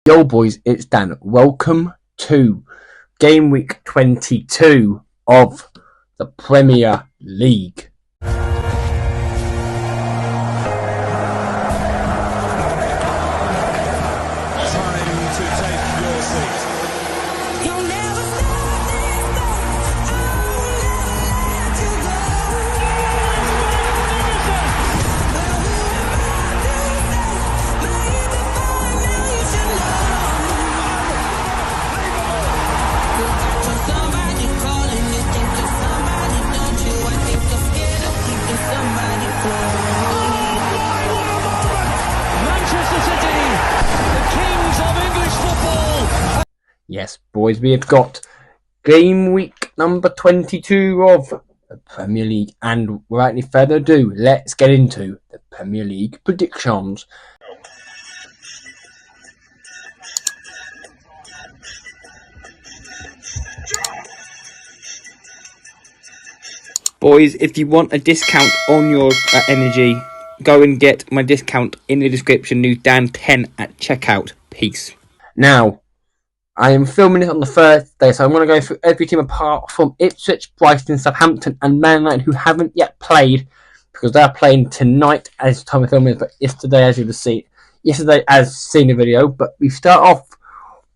Yo boys, it's Dan. Welcome to game week 22 of the Premier League. Yes, boys, we have got game week number 22 of the Premier League, and without any further ado, let's get into the Premier League predictions. Boys, if you want a discount on your energy, go and get my discount in the description. New Dan10 at checkout. Peace. Now, I am filming this on the Thursday, so I'm going to go through every team apart from Ipswich, Brighton, Southampton and Man United who haven't yet played, because they are playing tonight as the time of filming, but yesterday as you will see. Yesterday as seen the video, but we start off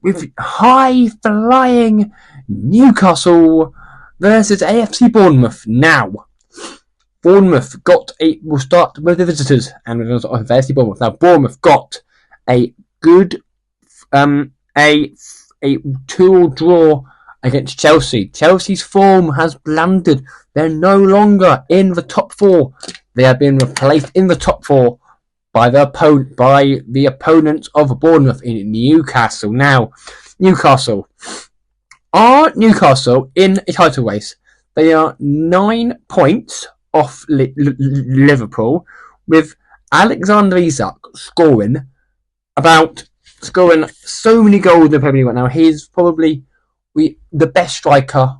with high-flying Newcastle versus AFC Bournemouth. Now, Bournemouth will start with the visitors, and we're going to start with AFC Bournemouth. Now, Bournemouth got a good a 2-2 draw against Chelsea. Chelsea's form has blundered. They're no longer in the top four. They have been replaced in the top four by the opponents of Bournemouth in Newcastle. Now, Newcastle in a title race. They are 9 points off Liverpool, with Alexander Isak scoring so many goals in the Premier League right now. He's probably the best striker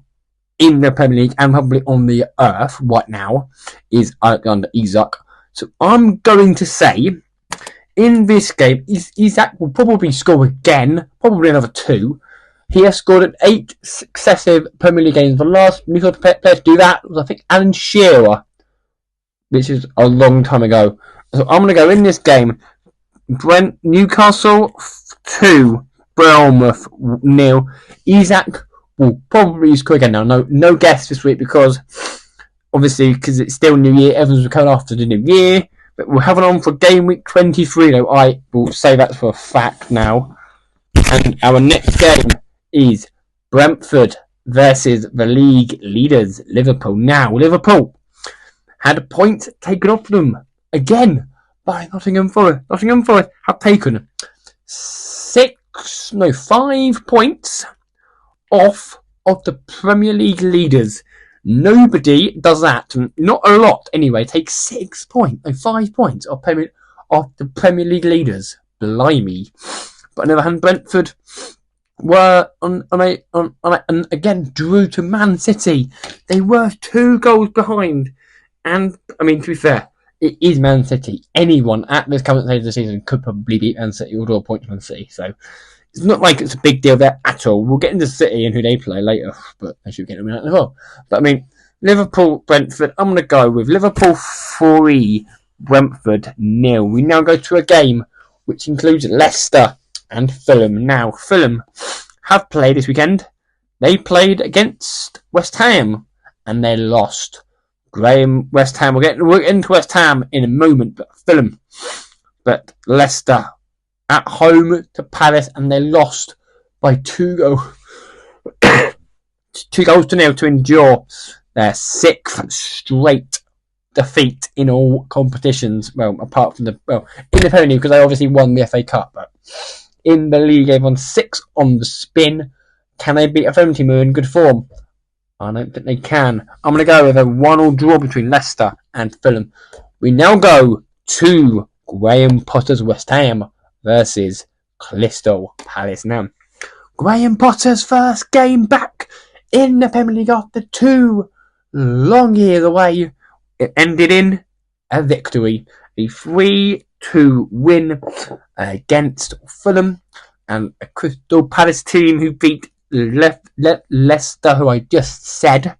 in the Premier League and probably on the earth right now is Alexander Isak. So I'm going to say in this game, Isak will probably score again, probably another 2. He has scored in 8 successive Premier League games. The last Newcastle player to do that was, I think, Alan Shearer, which is a long time ago. So I'm going to go in this game. Newcastle 2, Bournemouth 0. Isak will probably score again now. No guess this week because it's still New Year. Everyone's coming after the New Year. But we're having on for game week 23 though. I will say that for a fact now. And our next game is Brentford versus the league leaders, Liverpool. Now, Liverpool had a point taken off them again by Nottingham Forest. Nottingham Forest have taken 5 points off of the Premier League leaders. Nobody does that. Not a lot, anyway. Take 5 points off the Premier League leaders. Blimey. But on the other hand, Brentford were and again drew to Man City. They were 2 goals behind, and to be fair, it is Man City. Anyone at this current stage of the season could probably beat Man City or draw a point to Man City. So it's not like it's a big deal there at all. We'll get into City and who they play later, but I should get them out as well. But Liverpool, Brentford. I'm going to go with Liverpool 3, Brentford 0. We now go to a game which includes Leicester and Fulham. Now, Fulham have played this weekend. They played against West Ham and they lost. West Ham. We'll get into West Ham in a moment, but Leicester at home to Palace and they lost by 2 goals. 2 goals to 0 to endure their 6th straight defeat in all competitions. Well, apart from in the Premier League, because they obviously won the FA Cup, but in the league they've won 6 on the spin. Can they beat a Fulham team who are in good form? I don't think they can. I'm going to go with a 1-1 draw between Leicester and Fulham. We now go to Graham Potter's West Ham versus Crystal Palace. Now, Graham Potter's first game back in the Premier League after 2 long years away. It ended in a victory, a 3-2 win against Fulham. and a Crystal Palace team who beat Leicester, who I just said,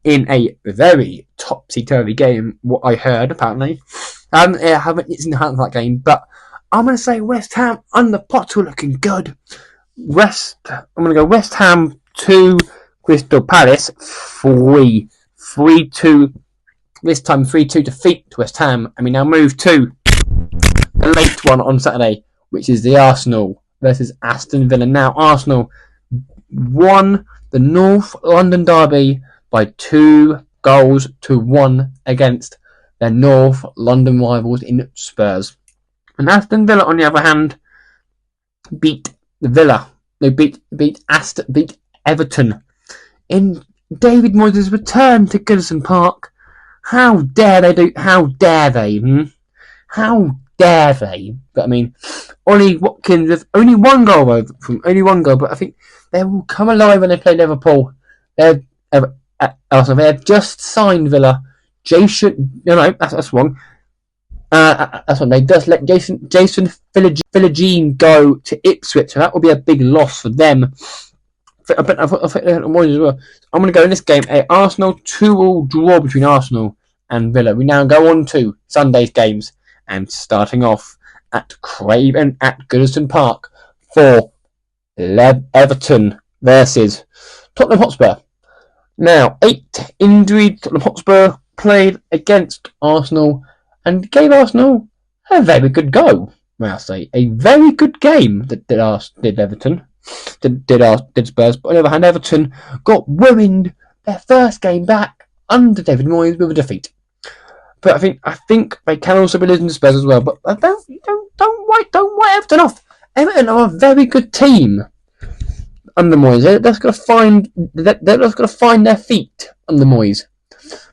in a very topsy-turvy game, what I heard, apparently. I haven't seen the highlights of that game, but I'm going to say West Ham under Potter looking good. I'm going to go West Ham 2, Crystal Palace 3. 3-2, this time 3-2 defeat to West Ham. And we now move to the late one on Saturday, which is the Arsenal versus Aston Villa. Now, Arsenal won the North London derby by 2-1 against their North London rivals in Spurs. And Aston Villa, on the other hand, beat Everton in David Moyes' return to Goodison Park. How dare they? How dare they? But I mean, Ollie Watkins with only one goal, but I think they will come alive when they play Liverpool. They have just signed Villa. That's wrong. That's one. They just let Jason Philogene go to Ipswich, so that will be a big loss for them. I think as well. I'm going to go in this game a Arsenal 2-2 draw between Arsenal and Villa. We now go on to Sunday's games, and starting off at Craven at Goodison Park for Everton versus Tottenham Hotspur. Now, 8 injured Tottenham Hotspur played against Arsenal and gave Arsenal a very good go, may I say. A very good game that did Everton. Did Spurs, but on the other hand, Everton got ruined their first game back under David Moyes with a defeat. But I think they can also be losing to Spurs as well. But don't write Everton off. Everton are a very good team under Moyes. They're just going to find their feet under Moyes.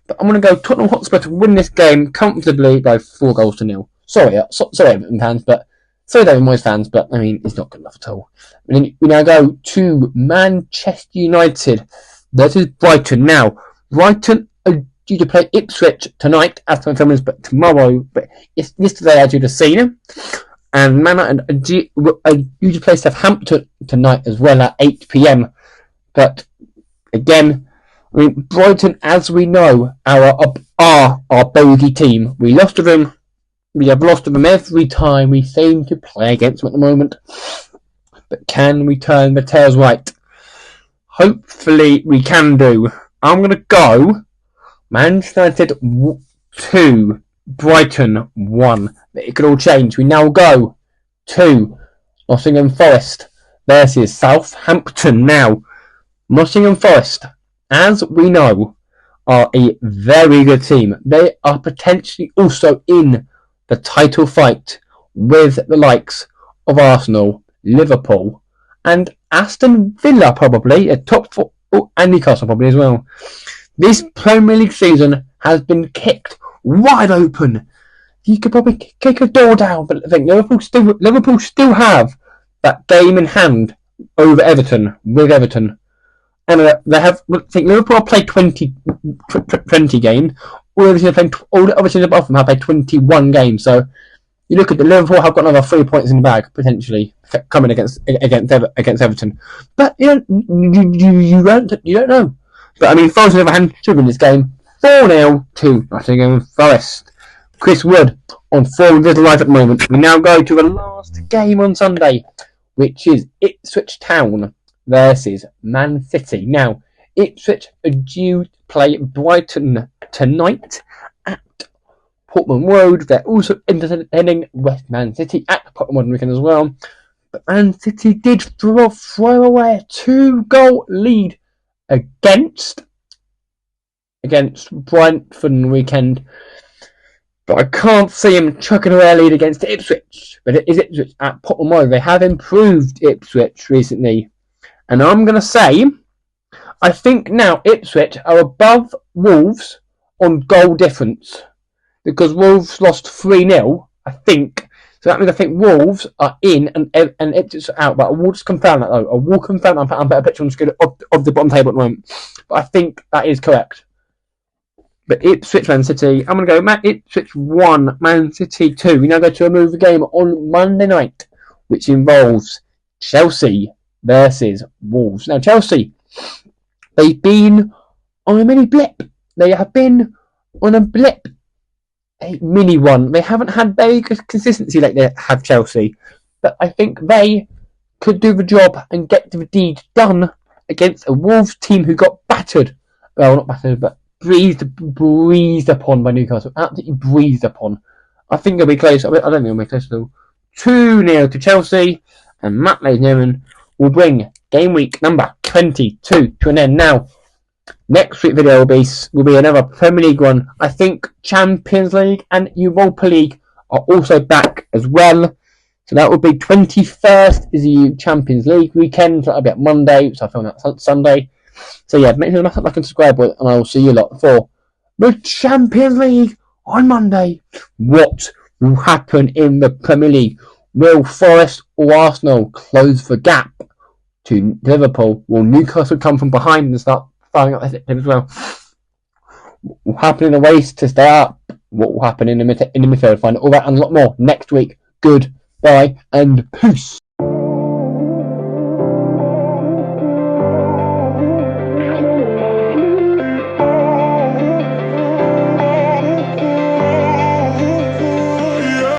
But I'm going to go Tottenham Hotspur to win this game comfortably by 4-0. Sorry, Everton fans, but sorry, David Moyes fans, but I mean, it's not good enough at all. And then we now go to Manchester United versus Brighton. Now, Brighton are due to play Ipswich tonight, as for filmers, but tomorrow. But yesterday, as you'd have seen, and Man United are due to play Southampton tonight as well at 8 p.m. But again, I mean, Brighton, as we know, are our bogey team. We lost to them. We have lost to them every time we seem to play against them at the moment. But can we turn the tails right? Hopefully we can do. I'm going to go Manchester United 2, Brighton 1. It could all change. We now go to Nottingham Forest versus Southampton. Now, Nottingham Forest, as we know, are a very good team. They are potentially also in the title fight with the likes of Arsenal, Liverpool, and Aston Villa probably, a top 4, and Newcastle probably as well. This Premier League season has been kicked wide open. You could probably kick a door down, but I think Liverpool still have that game in hand over Everton, with Everton. And they have, I think Liverpool have played 20 games. All the other teams above them have played 21 games. So you look at the Liverpool have got another 3 points in the bag potentially coming against Everton. But you don't know. But I mean, Forest on the other hand should win this game 4-0 to Nottingham Forest. Chris Wood on 4 little life at the moment. We now go to the last game on Sunday, which is Ipswich Town versus Man City. Now, Ipswich are due to play Brighton tonight at Portman Road. They're also entertaining West Man City at Portman Road weekend as well. But Man City did throw away a 2-goal lead against Brentford on the weekend. But I can't see him chucking away a lead against Ipswich. But it is Ipswich at Portman Road. They have improved Ipswich recently. And I'm going to say, I think now Ipswich are above Wolves on goal difference. Because Wolves lost 3-0, I think. So that means I think Wolves are in and Ipswich are out. But I will just confirm that though. I will confirm that. I'm better picture on the screen of the bottom table at the moment. But I think that is correct. But Ipswich, Man City. I'm going to go Ipswich 1, Man City 2. We now go to a movie game on Monday night, which involves Chelsea versus Wolves. Now, Chelsea, they've been on a mini blip. They have been on a blip, a mini one. They haven't had very good consistency like they have Chelsea. But I think they could do the job and get the deed done against a Wolves team who got battered. Well, not battered, but breezed upon by Newcastle. Absolutely breezed upon. I think it'll be close. I don't think it'll be close at all. 2-0 to Chelsea, and Matt Leyes-Newman will bring game week number 22 to an end. Now, next week video will be another Premier League one. I think Champions League and Europa League are also back as well. So that will be 21st is the Champions League weekend. So that'll be at Monday, so I film that Sunday. So yeah, make sure to like and subscribe, and I will see you lot for the Champions League on Monday. What will happen in the Premier League? Will Forest or Arsenal close the gap to Liverpool? Will Newcastle come from behind and start firing up their team as well? What will happen in the race to stay up? What will happen in the midfield? Find all that and a lot more next week. Goodbye and peace.